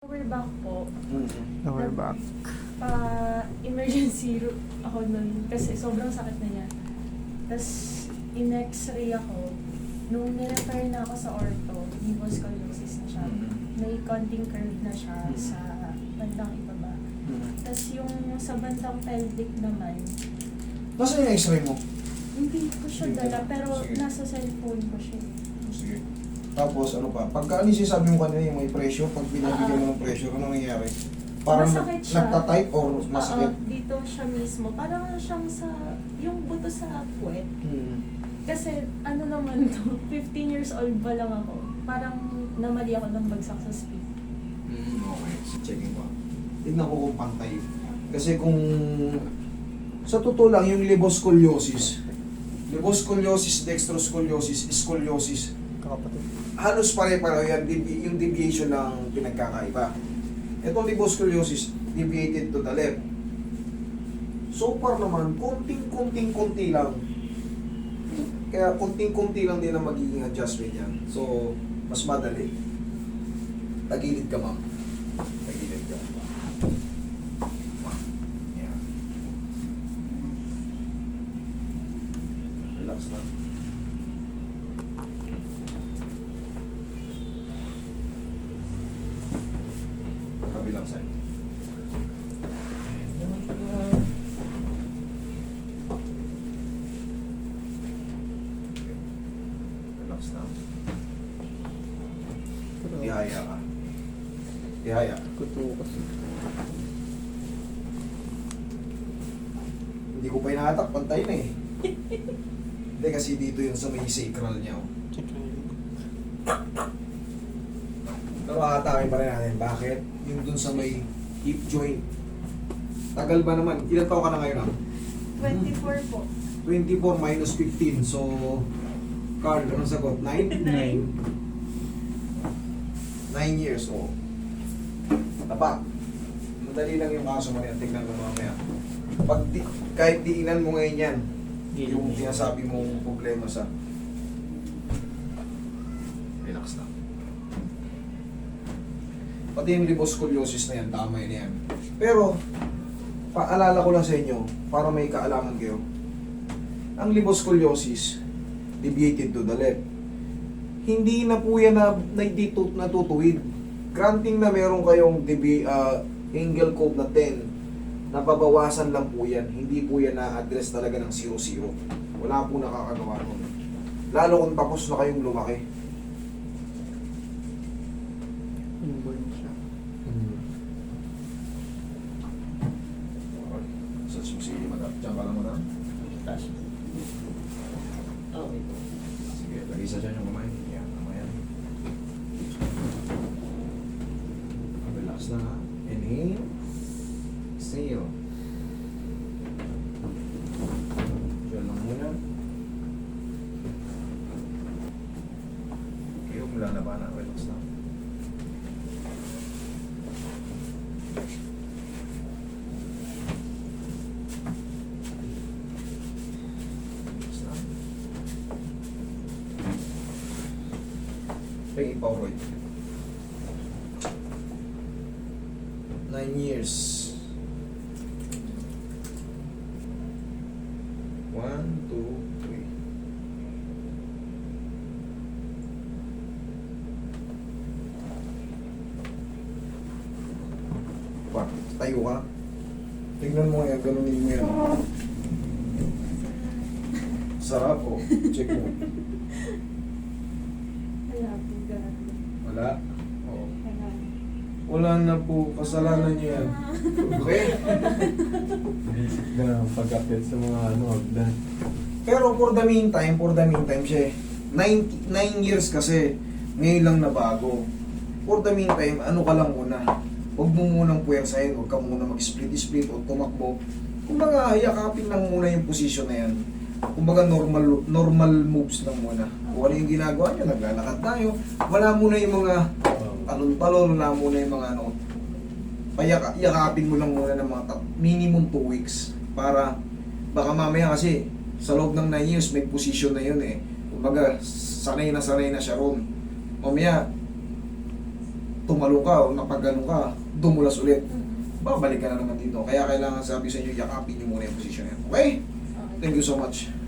Lower back po. Lower back. Emergency ako nun kasi sobrang sakit na niya. Tapos, in-x-ray ako. Nung nirefer na ako sa ortho, nevus scoliosis na siya. May konting curve na siya sa bandang ibaba. Tapos yung sa bandang pelvic naman, Nasaan yung x-ray mo? hindi ko siya Sige. dala, pero Sige. nasa cellphone ko siya. Sige. Tapos ano pa? Pagka ano yung sinasabi mo kanina yung may pressure, pag binibigyan mo ng pressure, ano nangyayari? Parang Masakit siya. nagtatype or masakit? Dito siya mismo. Parang siyang sa, yung buto sa puwet. Kasi ano naman to, 15 years old pa lang ako. Parang namali ako ng bagsak sa speed. Okay. Checking ko. Tignan ko kung pantay. Kasi kung sa totoo lang, yung liboscoliosis, dextroscoliosis, scoliosis, Kakapatid. halos pare-pareho yan, yung deviation ng pinagkakaiba. Itong liboscoliosis, deviated to the left. So far naman, konting-konti lang. Kaya konting-konti lang din ang magiging adjustment yan. So, mas madali. Tagilid ka, ma'am. Tagilid ka. Yan. Relax lang. Kabilang side. Relax lang. Ihaya ka. Ihaya. Kuto kasi. Hindi ko pa inahatak, pantay na eh. Hindi kasi dito yun sa may sacral niya. Oh. Pero hatakin pa rin natin. Bakit? Yung dun sa may hip joint. Tagal ba naman? Ilan taon ka na ngayon? 24 po. 24 minus 15. So, Carl, anong sagot? 9? 9. 9 years old. Tapat. Madali lang yung kaso mo yan. Tignan mo mamaya. Pag kahit diinan mo ngayon yan, yung sinasabi mong problema sa relax lang. Pati yung liboscoliosis na yan, tama yun yan. Pero, paalala ko lang sa inyo, para may kaalaman kayo, ang liboscoliosis, deviated to the left. Hindi na po yan na natutuwid. Granting na meron kayong angle code na 10, nababawasan lang po yan. Hindi po yan na-address talaga ng 0-0. Wala po nakakagawa nun. Lalo kung tapos na kayong lumaki. Inborn siya. Sa susi, madam. Diyan ka lang, madam. Taas. Okay. Sige, lagi sa dyan yung kamay. Yan, kamay yan. Relax na ha. Inhale. Exhale. Diyan lang muna. Okay, umula na ba na? Relax na. Relax na. Hey, Pauroy. 9 years. 1, 2, 3. Pa, tayo ka. Tingnan mo yan, ganunin mo yan. Sarap oh. Check mo. Wala po, grabe. Wala? Oo. Wala. Wala na po, kasalanan niyo yan. Okay? Basic na pag-update sa mga hagdan. Pero for the meantime siya 9 years kasi ngayon lang nabago. For the meantime, ano ka lang muna. Huwag mo munang puwersahin, huwag ka muna mag-split o tumakbo. Kumbaga, yakapin lang muna yung position na yan. Kumbaga, normal moves lang muna. Kung ano yung ginagawa nyo, naglalakad tayo. Wala muna yung mga talon-talon, wala muna yung mga ano. Yakapin mo lang muna ng mga minimum 2 weeks. Para, baka mamaya kasi, sa loob ng 9 years, may position na yun eh. Kumbaga, sanay na siya ron. Mamaya, tumalong ka o napagano ka, dumulas ulit. Mm. Babalik ka na naman dito. Kaya kailangan sabi sa inyo, yakapin nyo muna yung posisyon yan. Okay? Okay. Thank you so much.